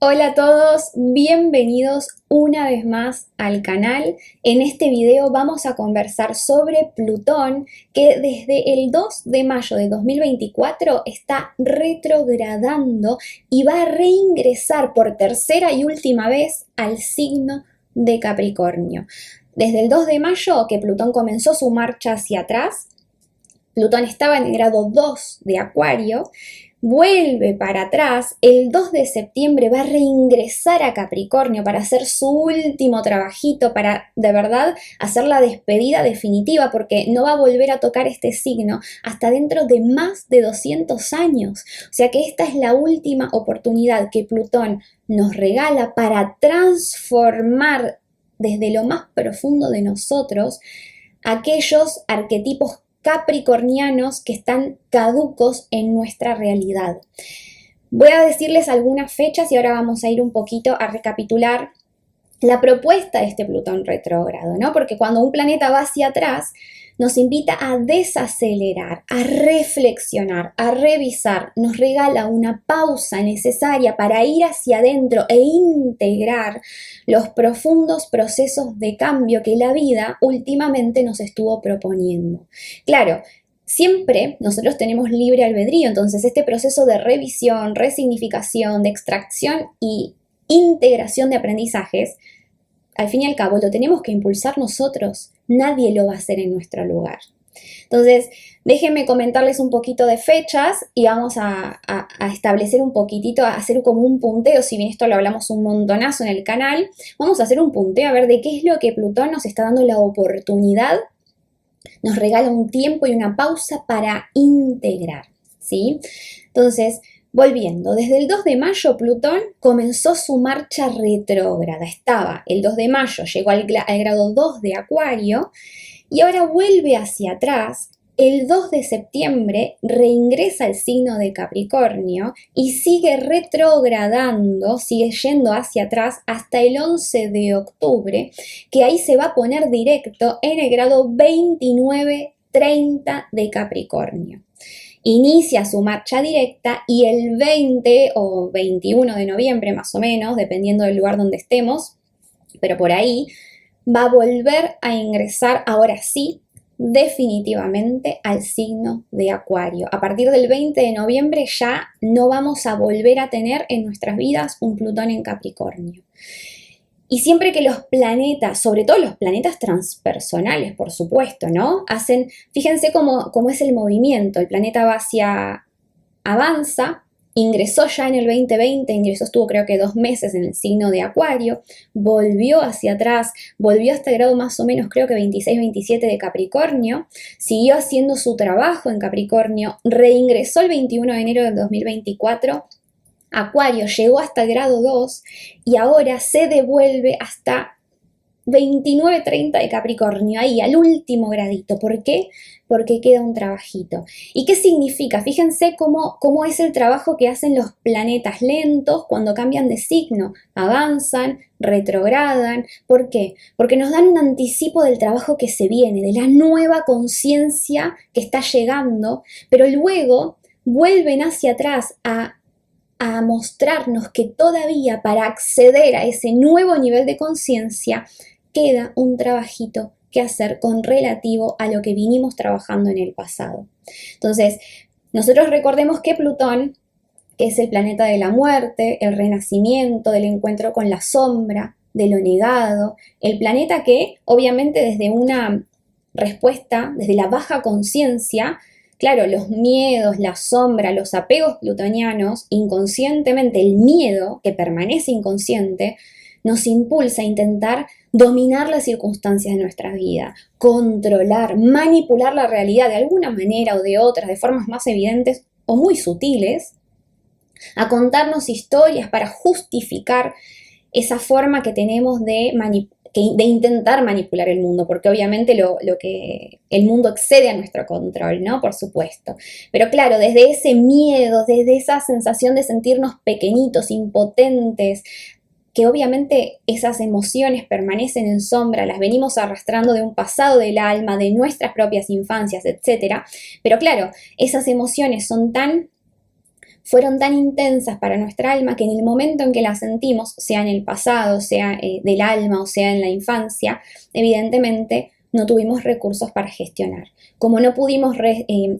Hola a todos, bienvenidos una vez más al canal. En este video vamos a conversar sobre Plutón, que desde el 2 de mayo de 2024 está retrogradando y va a reingresar por tercera y última vez al signo de Capricornio. Desde el 2 de mayo que Plutón comenzó su marcha hacia atrás, Plutón estaba en el grado 2 de Acuario, vuelve para atrás, el 2 de septiembre va a reingresar a Capricornio para hacer su último trabajito, para de verdad hacer la despedida definitiva, porque no va a volver a tocar este signo hasta dentro de más de 200 años. O sea que esta es la última oportunidad que Plutón nos regala para transformar desde lo más profundo de nosotros aquellos arquetipos capricornianos que están caducos en nuestra realidad. Voy a decirles algunas fechas y ahora vamos a ir un poquito a recapitular la propuesta de este Plutón retrógrado, ¿no? Porque cuando un planeta va hacia atrás, nos invita a desacelerar, a reflexionar, a revisar, nos regala una pausa necesaria para ir hacia adentro e integrar los profundos procesos de cambio que la vida últimamente nos estuvo proponiendo. Claro, siempre nosotros tenemos libre albedrío, entonces este proceso de revisión, resignificación, de extracción y integración de aprendizajes, al fin y al cabo lo tenemos que impulsar nosotros, nadie lo va a hacer en nuestro lugar. Entonces, déjenme comentarles un poquito de fechas y vamos a establecer un poquitito, a hacer como un punteo, si bien esto lo hablamos un montonazo en el canal, vamos a hacer un punteo a ver de qué es lo que Plutón nos está dando la oportunidad, nos regala un tiempo y una pausa para integrar, ¿sí? Entonces, volviendo, desde el 2 de mayo Plutón comenzó su marcha retrógrada. Estaba el 2 de mayo, llegó al grado 2 de Acuario y ahora vuelve hacia atrás. El 2 de septiembre reingresa al signo de Capricornio y sigue retrogradando, sigue yendo hacia atrás hasta el 11 de octubre, que ahí se va a poner directo en el grado 29-30 de Capricornio. Inicia su marcha directa y el 20 o 21 de noviembre más o menos, dependiendo del lugar donde estemos, pero por ahí, va a volver a ingresar ahora sí definitivamente al signo de Acuario. A partir del 20 de noviembre ya no vamos a volver a tener en nuestras vidas un Plutón en Capricornio. Y siempre que los planetas, sobre todo los planetas transpersonales, por supuesto, ¿no? Fíjense cómo es el movimiento. El planeta va avanza, ingresó ya en el 2020, estuvo creo que 2 meses en el signo de Acuario, volvió hacia atrás, volvió hasta el grado más o menos creo que 26-27 de Capricornio, siguió haciendo su trabajo en Capricornio, reingresó el 21 de enero del 2024, Acuario llegó hasta el grado 2 y ahora se devuelve hasta 29-30 de Capricornio, ahí al último gradito. ¿Por qué? Porque queda un trabajito. ¿Y qué significa? Fíjense cómo es el trabajo que hacen los planetas lentos cuando cambian de signo. Avanzan, retrogradan. ¿Por qué? Porque nos dan un anticipo del trabajo que se viene, de la nueva conciencia que está llegando, pero luego vuelven hacia atrás a mostrarnos que todavía para acceder a ese nuevo nivel de conciencia queda un trabajito que hacer con relativo a lo que vinimos trabajando en el pasado. Entonces, nosotros recordemos que Plutón es el planeta de la muerte, el renacimiento, del encuentro con la sombra, de lo negado, el planeta que obviamente desde una respuesta, desde la baja conciencia, claro, los miedos, la sombra, los apegos plutonianos, inconscientemente el miedo que permanece inconsciente, nos impulsa a intentar dominar las circunstancias de nuestra vida, controlar, manipular la realidad de alguna manera o de otra, de formas más evidentes o muy sutiles, a contarnos historias para justificar esa forma que tenemos de intentar manipular el mundo, porque obviamente lo que el mundo excede a nuestro control, ¿no? Por supuesto. Pero claro, desde ese miedo, desde esa sensación de sentirnos pequeñitos, impotentes, que obviamente esas emociones permanecen en sombra, las venimos arrastrando de un pasado del alma, de nuestras propias infancias, etc. Pero claro, esas emociones son tan fueron tan intensas para nuestra alma que en el momento en que las sentimos, sea en el pasado, sea del alma o sea en la infancia, evidentemente no tuvimos recursos para gestionar. Como no pudimos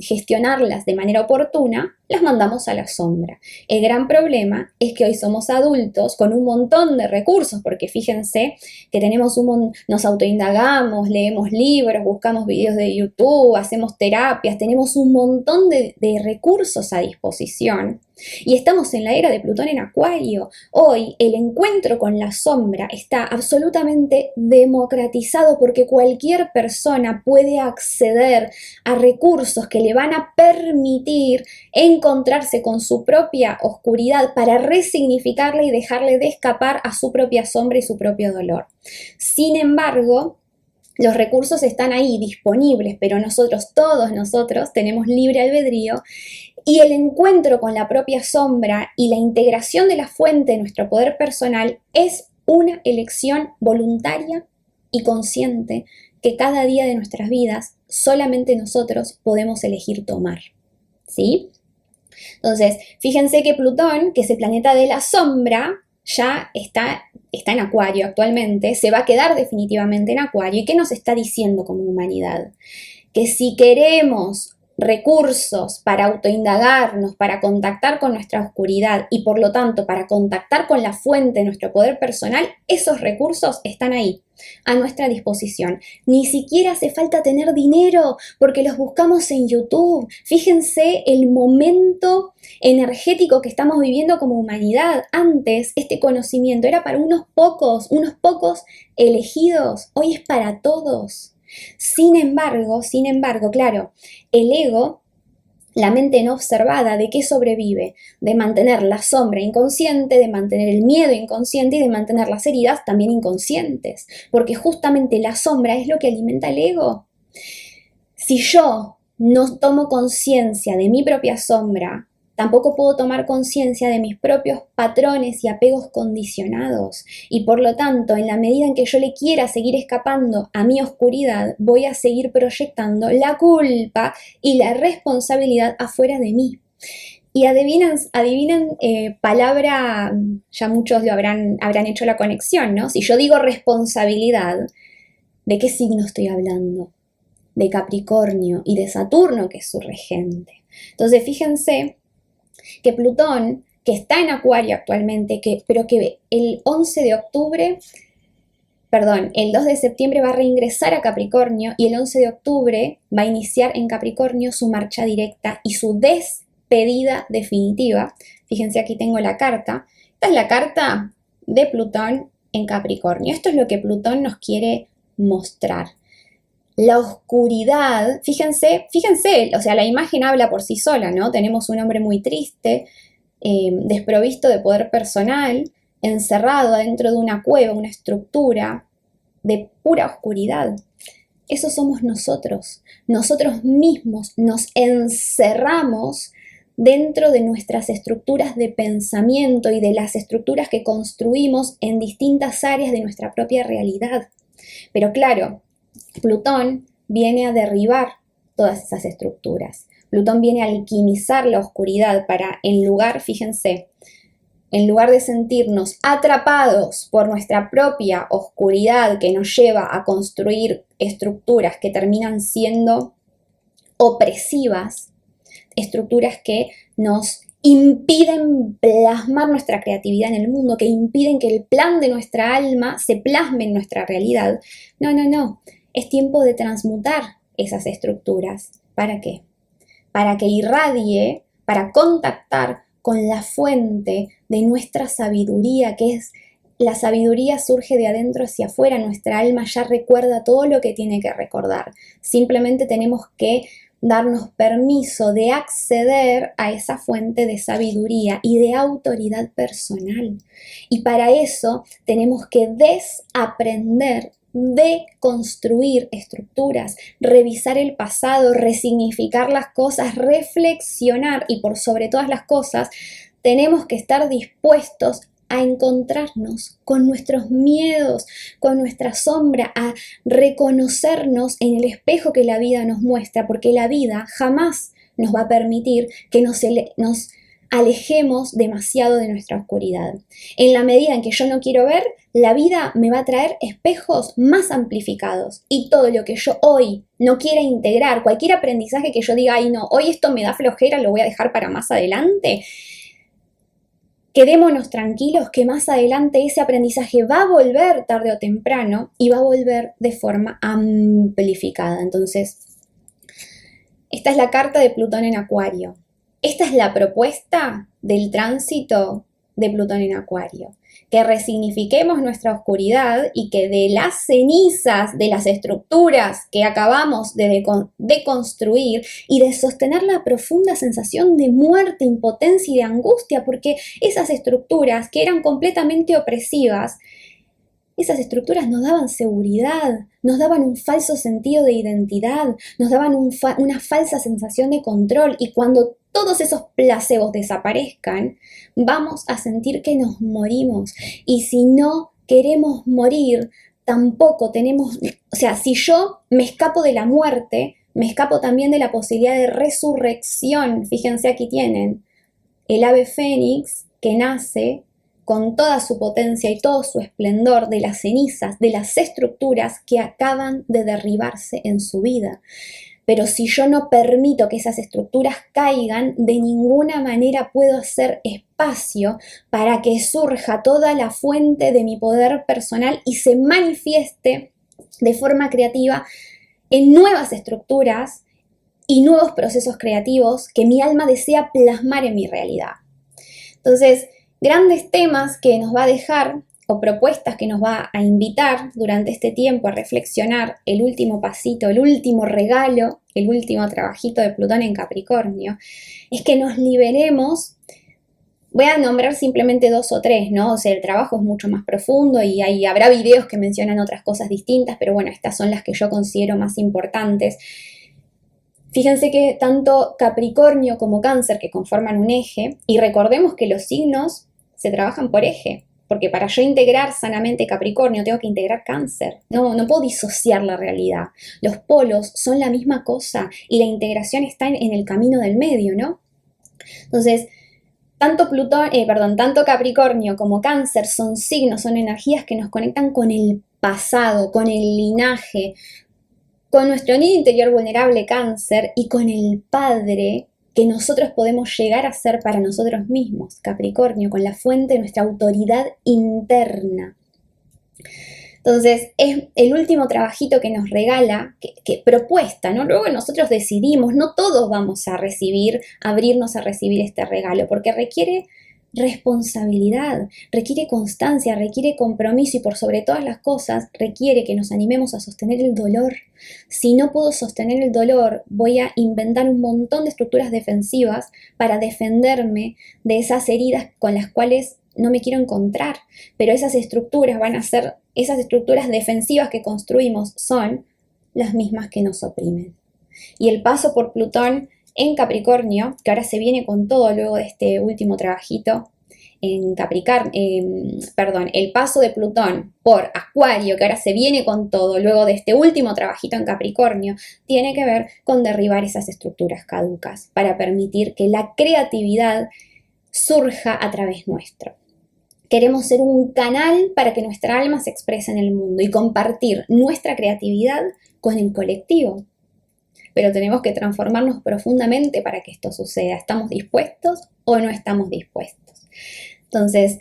gestionarlas de manera oportuna, las mandamos a la sombra. El gran problema es que hoy somos adultos con un montón de recursos, porque fíjense que tenemos nos autoindagamos, leemos libros, buscamos videos de YouTube, hacemos terapias, tenemos un montón de recursos a disposición. Y estamos en la era de Plutón en Acuario. Hoy el encuentro con la sombra está absolutamente democratizado porque cualquier persona puede acceder a recursos que le van a permitir encontrarse con su propia oscuridad para resignificarla y dejarle de escapar a su propia sombra y su propio dolor. Sin embargo, los recursos están ahí disponibles, pero todos nosotros, tenemos libre albedrío y el encuentro con la propia sombra y la integración de la fuente de nuestro poder personal es una elección voluntaria y consciente que cada día de nuestras vidas solamente nosotros podemos elegir tomar. ¿Sí? Entonces, fíjense que Plutón, que es el planeta de la sombra, ya está en Acuario actualmente, se va a quedar definitivamente en Acuario. ¿Y qué nos está diciendo como humanidad? Que si queremos recursos para autoindagarnos, para contactar con nuestra oscuridad y por lo tanto para contactar con la fuente de nuestro poder personal, esos recursos están ahí, a nuestra disposición. Ni siquiera hace falta tener dinero porque los buscamos en YouTube. Fíjense el momento energético que estamos viviendo como humanidad. Antes este conocimiento era para unos pocos elegidos. Hoy es para todos. Sin embargo, claro, el ego, la mente no observada, ¿de qué sobrevive? De mantener la sombra inconsciente, de mantener el miedo inconsciente y de mantener las heridas también inconscientes, porque justamente la sombra es lo que alimenta el ego. Si yo no tomo conciencia de mi propia sombra, tampoco puedo tomar conciencia de mis propios patrones y apegos condicionados. Y por lo tanto, en la medida en que yo le quiera seguir escapando a mi oscuridad, voy a seguir proyectando la culpa y la responsabilidad afuera de mí. Y adivinen palabra, ya muchos lo habrán hecho la conexión, ¿no? Si yo digo responsabilidad, ¿de qué signo estoy hablando? De Capricornio y de Saturno, que es su regente. Entonces, fíjense que Plutón, que está en Acuario actualmente, pero que el 11 de octubre, perdón, el 2 de septiembre va a reingresar a Capricornio y el 11 de octubre va a iniciar en Capricornio su marcha directa y su despedida definitiva. Fíjense, aquí tengo la carta. Esta es la carta de Plutón en Capricornio. Esto es lo que Plutón nos quiere mostrar. La oscuridad, fíjense, o sea, la imagen habla por sí sola, ¿no? Tenemos un hombre muy triste, desprovisto de poder personal, encerrado adentro de una cueva, una estructura de pura oscuridad. Eso somos nosotros. Nosotros mismos nos encerramos dentro de nuestras estructuras de pensamiento y de las estructuras que construimos en distintas áreas de nuestra propia realidad. Pero claro, Plutón viene a derribar todas esas estructuras. Plutón viene a alquimizar la oscuridad para, fíjense, en lugar de sentirnos atrapados por nuestra propia oscuridad que nos lleva a construir estructuras que terminan siendo opresivas, estructuras que nos impiden plasmar nuestra creatividad en el mundo, que impiden que el plan de nuestra alma se plasme en nuestra realidad. No. Es tiempo de transmutar esas estructuras. ¿Para qué? Para que irradie, para contactar con la fuente de nuestra sabiduría, que es la sabiduría surge de adentro hacia afuera. Nuestra alma ya recuerda todo lo que tiene que recordar. Simplemente tenemos que darnos permiso de acceder a esa fuente de sabiduría y de autoridad personal. Y para eso tenemos que desaprender de construir estructuras, revisar el pasado, resignificar las cosas, reflexionar y por sobre todas las cosas tenemos que estar dispuestos a encontrarnos con nuestros miedos, con nuestra sombra, a reconocernos en el espejo que la vida nos muestra, porque la vida jamás nos va a permitir que nos alejemos demasiado de nuestra oscuridad. En la medida en que yo no quiero ver, la vida me va a traer espejos más amplificados y todo lo que yo hoy no quiera integrar, cualquier aprendizaje que yo diga, ay no, hoy esto me da flojera, lo voy a dejar para más adelante, quedémonos tranquilos que más adelante ese aprendizaje va a volver tarde o temprano y va a volver de forma amplificada. Entonces, esta es la carta de Plutón en Acuario. Esta es la propuesta del tránsito de Plutón en Acuario. Que resignifiquemos nuestra oscuridad y que de las cenizas, de las estructuras que acabamos de deconstruir y de sostener la profunda sensación de muerte, impotencia y de angustia, porque esas estructuras que eran completamente opresivas, esas estructuras nos daban seguridad, nos daban un falso sentido de identidad, nos daban una falsa sensación de control y cuando todos esos placebos desaparezcan, vamos a sentir que nos morimos. Y si no queremos morir, tampoco tenemos, o sea, si yo me escapo de la muerte, me escapo también de la posibilidad de resurrección. Fíjense, aquí tienen el ave fénix que nace con toda su potencia y todo su esplendor de las cenizas, de las estructuras que acaban de derribarse en su vida. Pero si yo no permito que esas estructuras caigan, de ninguna manera puedo hacer espacio para que surja toda la fuente de mi poder personal y se manifieste de forma creativa en nuevas estructuras y nuevos procesos creativos que mi alma desea plasmar en mi realidad. Entonces, grandes temas que nos va a dejar o propuestas que nos va a invitar durante este tiempo a reflexionar el último pasito, el último regalo, el último trabajito de Plutón en Capricornio, es que nos liberemos. Voy a nombrar simplemente 2 o 3, ¿no? O sea, el trabajo es mucho más profundo y habrá videos que mencionan otras cosas distintas, pero bueno, estas son las que yo considero más importantes. Fíjense que tanto Capricornio como Cáncer, que conforman un eje, y recordemos que los signos se trabajan por eje, porque para yo integrar sanamente Capricornio tengo que integrar Cáncer. No puedo disociar la realidad. Los polos son la misma cosa y la integración está en el camino del medio, ¿no? Entonces, tanto Capricornio como Cáncer son signos, son energías que nos conectan con el pasado, con el linaje, con nuestro niño interior vulnerable Cáncer y con el padre que nosotros podemos llegar a ser para nosotros mismos, Capricornio, con la fuente de nuestra autoridad interna. Entonces, es el último trabajito que nos regala, que propuesta, ¿no? Luego nosotros decidimos, no todos vamos a abrirnos a recibir este regalo, porque requiere responsabilidad, requiere constancia, requiere compromiso y por sobre todas las cosas requiere que nos animemos a sostener el dolor. Si no puedo sostener el dolor, voy a inventar un montón de estructuras defensivas para defenderme de esas heridas con las cuales no me quiero encontrar, pero esas estructuras esas estructuras defensivas que construimos son las mismas que nos oprimen. Y el paso por Plutón en Capricornio, que ahora se viene con todo luego de este último trabajito en el paso de Plutón por Acuario, que ahora se viene con todo luego de este último trabajito en Capricornio, tiene que ver con derribar esas estructuras caducas para permitir que la creatividad surja a través nuestro. Queremos ser un canal para que nuestra alma se exprese en el mundo y compartir nuestra creatividad con el colectivo. Pero tenemos que transformarnos profundamente para que esto suceda. ¿Estamos dispuestos o no estamos dispuestos? Entonces,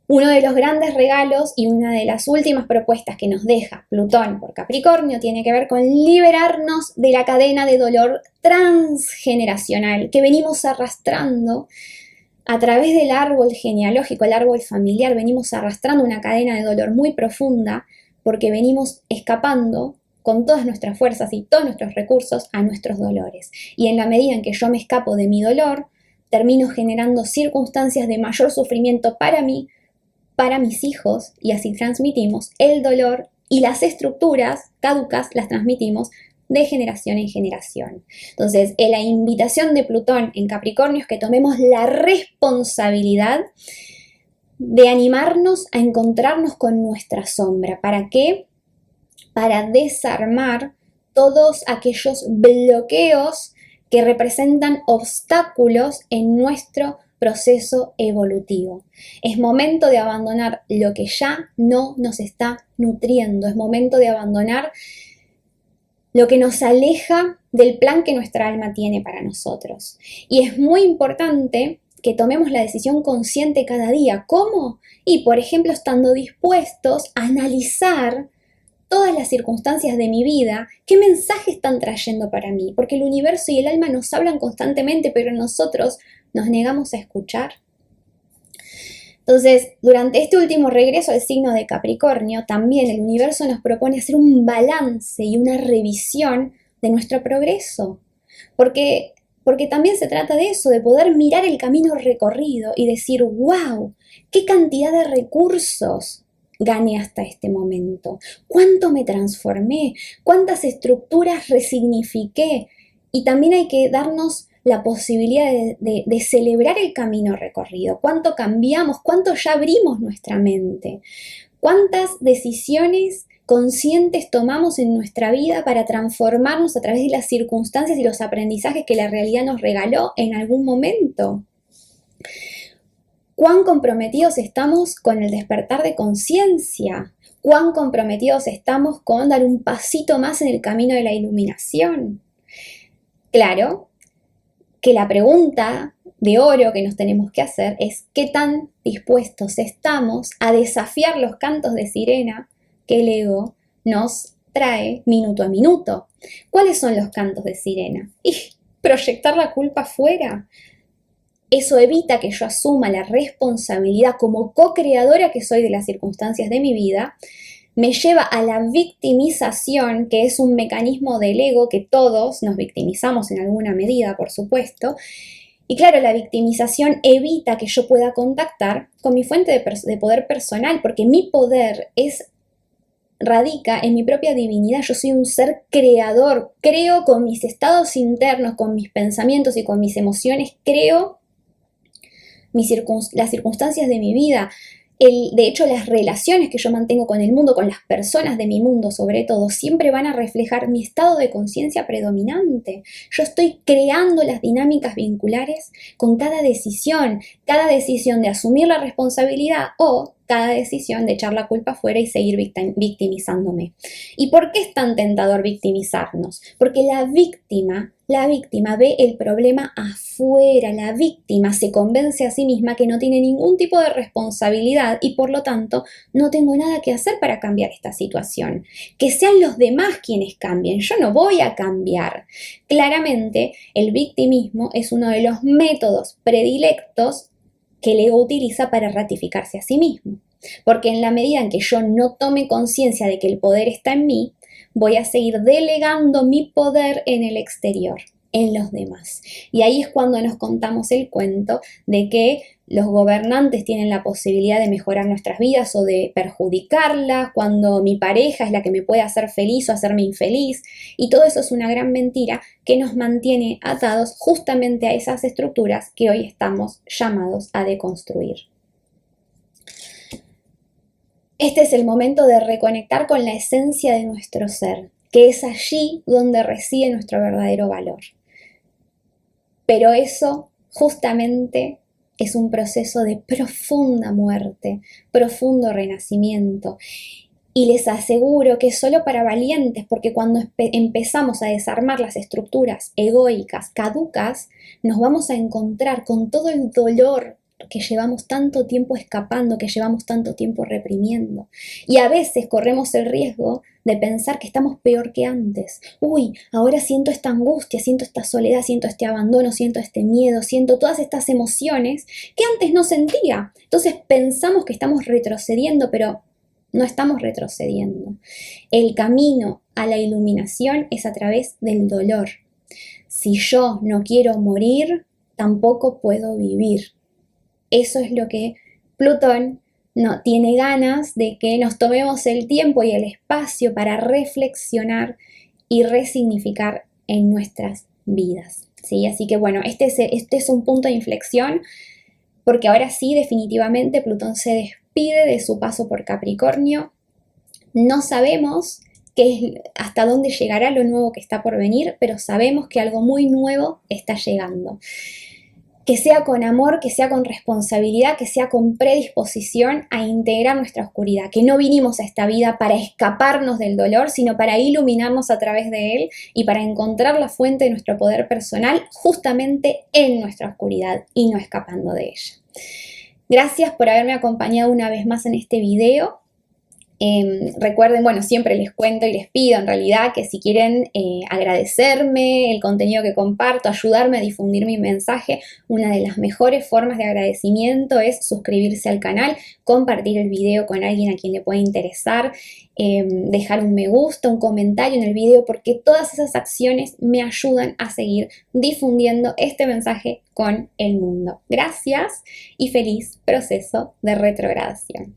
uno de los grandes regalos y una de las últimas propuestas que nos deja Plutón por Capricornio tiene que ver con liberarnos de la cadena de dolor transgeneracional que venimos arrastrando a través del árbol genealógico, el árbol familiar. Venimos arrastrando una cadena de dolor muy profunda porque venimos escapando con todas nuestras fuerzas y todos nuestros recursos a nuestros dolores. Y en la medida en que yo me escapo de mi dolor, termino generando circunstancias de mayor sufrimiento para mí, para mis hijos, y así transmitimos el dolor y las estructuras caducas las transmitimos de generación en generación. Entonces, la invitación de Plutón en Capricornio es que tomemos la responsabilidad de animarnos a encontrarnos con nuestra sombra. ¿Para qué? Para desarmar todos aquellos bloqueos que representan obstáculos en nuestro proceso evolutivo. Es momento de abandonar lo que ya no nos está nutriendo. Es momento de abandonar lo que nos aleja del plan que nuestra alma tiene para nosotros. Y es muy importante que tomemos la decisión consciente cada día. ¿Cómo? Y, por ejemplo, estando dispuestos a analizar todas las circunstancias de mi vida, qué mensaje están trayendo para mí, porque el universo y el alma nos hablan constantemente, pero nosotros nos negamos a escuchar. Entonces, durante este último regreso al signo de Capricornio, también el universo nos propone hacer un balance y una revisión de nuestro progreso, porque también se trata de eso, de poder mirar el camino recorrido y decir, wow, qué cantidad de recursos gané hasta este momento, cuánto me transformé, cuántas estructuras resignifiqué. Y también hay que darnos la posibilidad de celebrar el camino recorrido, cuánto cambiamos, cuánto ya abrimos nuestra mente, cuántas decisiones conscientes tomamos en nuestra vida para transformarnos a través de las circunstancias y los aprendizajes que la realidad nos regaló en algún momento. ¿Cuán comprometidos estamos con el despertar de conciencia? ¿Cuán comprometidos estamos con dar un pasito más en el camino de la iluminación? Claro que la pregunta de oro que nos tenemos que hacer es ¿qué tan dispuestos estamos a desafiar los cantos de sirena que el ego nos trae minuto a minuto? ¿Cuáles son los cantos de sirena? Y proyectar la culpa afuera. Eso evita que yo asuma la responsabilidad como co-creadora que soy de las circunstancias de mi vida. Me lleva a la victimización, que es un mecanismo del ego que todos nos victimizamos en alguna medida, por supuesto. Y claro, la victimización evita que yo pueda contactar con mi fuente de poder personal, porque mi poder radica en mi propia divinidad. Yo soy un ser creador, creo con mis estados internos, con mis pensamientos y con mis emociones, creo las circunstancias de mi vida. De hecho, las relaciones que yo mantengo con el mundo, con las personas de mi mundo sobre todo, siempre van a reflejar mi estado de conciencia predominante. Yo estoy creando las dinámicas vinculares con cada decisión de asumir la responsabilidad o cada decisión de echar la culpa afuera y seguir victimizándome. ¿Y por qué es tan tentador victimizarnos? Porque la víctima ve el problema afuera, la víctima se convence a sí misma que no tiene ningún tipo de responsabilidad y por lo tanto no tengo nada que hacer para cambiar esta situación. Que sean los demás quienes cambien, yo no voy a cambiar. Claramente el victimismo es uno de los métodos predilectos que el ego utiliza para ratificarse a sí mismo. Porque en la medida en que yo no tome conciencia de que el poder está en mí, voy a seguir delegando mi poder en el exterior, en los demás. Y ahí es cuando nos contamos el cuento de que los gobernantes tienen la posibilidad de mejorar nuestras vidas o de perjudicarlas, cuando mi pareja es la que me puede hacer feliz o hacerme infeliz. Y todo eso es una gran mentira que nos mantiene atados justamente a esas estructuras que hoy estamos llamados a deconstruir. Este es el momento de reconectar con la esencia de nuestro ser, que es allí donde reside nuestro verdadero valor. Pero eso justamente es un proceso de profunda muerte, profundo renacimiento. Y les aseguro que es solo para valientes, porque cuando empezamos a desarmar las estructuras egoicas, caducas, nos vamos a encontrar con todo el dolor que llevamos tanto tiempo escapando, que llevamos tanto tiempo reprimiendo. Y a veces corremos el riesgo de pensar que estamos peor que antes. Uy, ahora siento esta angustia, siento esta soledad, siento este abandono, siento este miedo, siento todas estas emociones que antes no sentía. Entonces pensamos que estamos retrocediendo, pero no estamos retrocediendo. El camino a la iluminación es a través del dolor. Si yo no quiero morir, tampoco puedo vivir. Eso es lo que Plutón no tiene ganas de que nos tomemos el tiempo y el espacio para reflexionar y resignificar en nuestras vidas, ¿sí? Así que bueno, este es un punto de inflexión, porque ahora sí, definitivamente, Plutón se despide de su paso por Capricornio. No sabemos hasta dónde llegará lo nuevo que está por venir, pero sabemos que algo muy nuevo está llegando. que sea con amor, que sea con responsabilidad, que sea con predisposición a integrar nuestra oscuridad, que no vinimos a esta vida para escaparnos del dolor, sino para iluminarnos a través de él y para encontrar la fuente de nuestro poder personal justamente en nuestra oscuridad y no escapando de ella. Gracias por haberme acompañado una vez más en este video. Recuerden, bueno, siempre les cuento y les pido en realidad que si quieren agradecerme el contenido que comparto, ayudarme a difundir mi mensaje, una de las mejores formas de agradecimiento es suscribirse al canal, compartir el video con alguien a quien le pueda interesar, dejar un me gusta, un comentario en el video, porque todas esas acciones me ayudan a seguir difundiendo este mensaje con el mundo. Gracias y feliz proceso de retrogradación.